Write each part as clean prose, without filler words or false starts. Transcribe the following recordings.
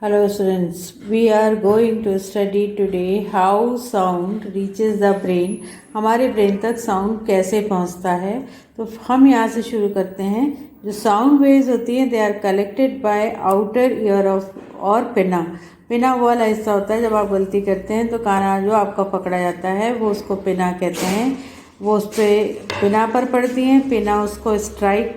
Hello students, we are going to study today how sound reaches the brain. हमारे brain तक sound कैसे पहुंचता है। तो हम यहाँ से शुरू करते हैं। जो साउंड वेव्स होती हैं they are collected by outer ear of और पिना। पिना वो वाला हिस्सा होता है जब आप गलती करते हैं तो काना जो आपका पकड़ा जाता है वो उसको पिना कहते हैं। वो उस पर पिना पर पड़ती हैं। पिना उसको स्ट्राइक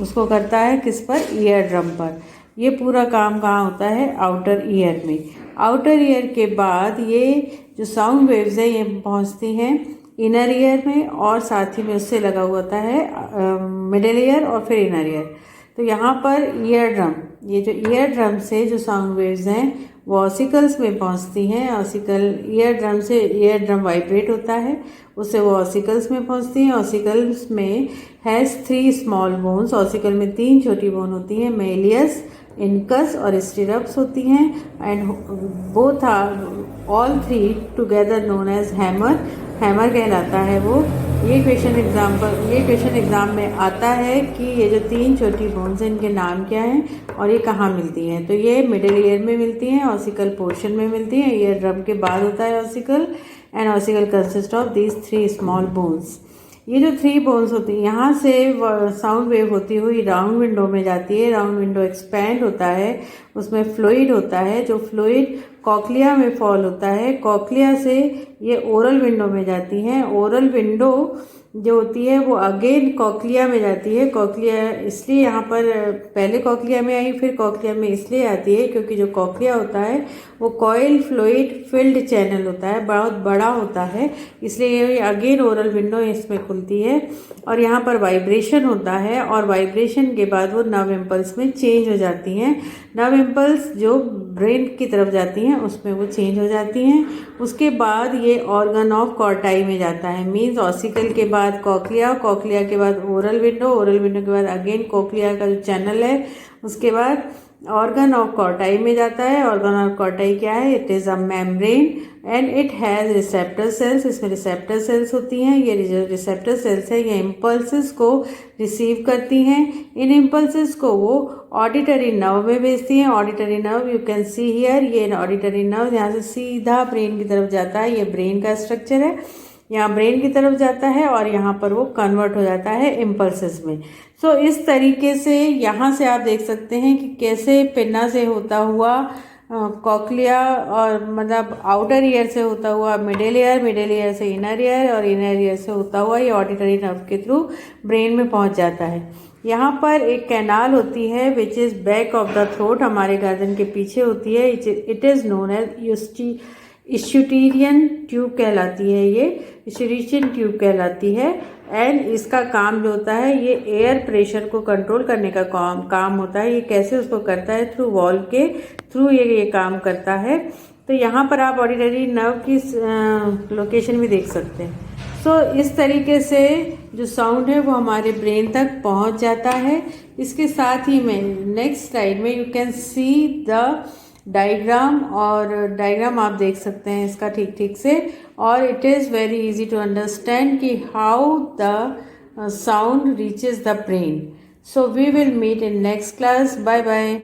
उसको करता है किस पर, ईयर ड्रम पर। ये पूरा काम कहाँ होता है, आउटर ईयर में। आउटर ईयर के बाद ये जो साउंड वेव्स है ये पहुँचती हैं इनर ईयर में और साथ ही में उससे लगा हुआ होता है मिडिल ईयर और फिर इनर ईयर। तो यहाँ पर ईयर ड्रम, ये जो ईयर ड्रम से जो साउंड वेव्स हैं वो ऑसिकल्स में पहुँचती हैं। ऑसिकल ईयर ड्रम से ईयर ड्रम वाइब्रेट होता है, उससे वो ऑसिकल्स में पहुँचती हैं। ऑसिकल्स में हैज़ 3 स्मॉल बोन्स। ऑसिकल में 3 छोटी बोन होती हैं, मेलियस, इनकस और स्टिरप्स होती हैं। And both are all 3 together known as hammer. Hammer कहलाता है वो। ये क्वेश्चन एग्जाम में आता है कि ये जो 3 छोटी बोन्स हैं इनके नाम क्या हैं और ये कहाँ मिलती हैं। तो ये मिडिल ईयर में मिलती हैं, ऑसिकल पोर्शन में मिलती हैं। ईयर ड्रम के बाद होता है ossicle and ossicle consist of these 3 small bones. ये जो 3 बोन्स होती हैं यहाँ से साउंड वेव होती हुई राउंड विंडो में जाती है। राउंड विंडो एक्सपैंड होता है, उसमें फ्लूइड होता है। जो फ्लूइड कॉक्लिया में फॉल होता है, कॉक्लिया से ये ओरल विंडो में जाती हैं। ओरल विंडो जो होती है वो अगेन कॉक्लिया में जाती है। कॉक्लिया इसलिए यहाँ पर पहले कॉक्लिया में आई फिर कॉक्लिया में इसलिए आती है क्योंकि जो कॉक्लिया होता है वो कॉइल फ्लूइड फिल्ड चैनल होता है, बहुत बड़ा होता है, इसलिए ये अगेन ओरल विंडो इसमें खुलती है। और यहाँ पर वाइब्रेशन होता है और वाइब्रेशन के बाद वो नर्व इम्पल्स में चेंज हो जाती हैं। नर्व इम्पल्स जो ब्रेन की तरफ जाती हैं उसमें वो चेंज हो जाती हैं। उसके बाद ये ऑर्गन ऑफ कॉर्टाई में जाता है। मीन्स ऑसिकल के बाद कॉक्लिया, कॉक्लिया के बाद ओरल विंडो, ओरल विंडो के बाद अगेन कॉक्लिया का जो चैनल है उसके बाद ऑर्गन ऑफ कॉर्टाई में जाता है। ऑर्गन ऑफ कॉर्टाई क्या है, it is a membrane and it has receptor cells. इसमें रिसेप्टर सेल्स होती हैं। ये जो रिसेप्टर सेल्स है ये इम्पल्सेस को रिसीव करती हैं। इन इम्पल्सेस को वो ऑडिटरी नर्व में भेजती हैं। Auditory nerve you can see here, ये ऑडिटरी नर्व यहाँ से सीधा ब्रेन की तरफ जाता है। ये ब्रेन का स्ट्रक्चर है, यहाँ ब्रेन की तरफ जाता है और यहाँ पर वो कन्वर्ट हो जाता है इम्पल्सेस में। सो इस तरीके से यहाँ से आप देख सकते हैं कि कैसे पिन्ना से होता हुआ कॉक्लिया और मतलब आउटर ईयर से होता हुआ मिडिल ईयर, मिडिल ईयर से इनर ईयर और इनर ईयर से होता हुआ ये ऑडिटरी नर्व के थ्रू ब्रेन में पहुँच जाता है। यहाँ पर एक कैनाल होती है which is back of the throat, हमारे गर्दन के पीछे होती है। It is known as Eustachian tube कहलाती है। ये इस्यूटेरियन ट्यूब कहलाती है। एंड इसका काम जो होता है ये एयर प्रेशर को कंट्रोल करने का काम होता है। ये कैसे उसको करता है, थ्रू वॉल्व के थ्रू ये काम करता है। तो यहाँ पर आप ऑडिटरी नर्व की लोकेशन भी देख सकते हैं। सो इस तरीके से जो साउंड है वो हमारे ब्रेन तक पहुँच जाता है। इसके साथ ही में नेक्स्ट स्लाइड में you can see the diagram, और डायग्राम आप देख सकते हैं इसका ठीक से। और it is very easy to understand कि how the sound reaches the brain. So we will meet in next class. Bye bye.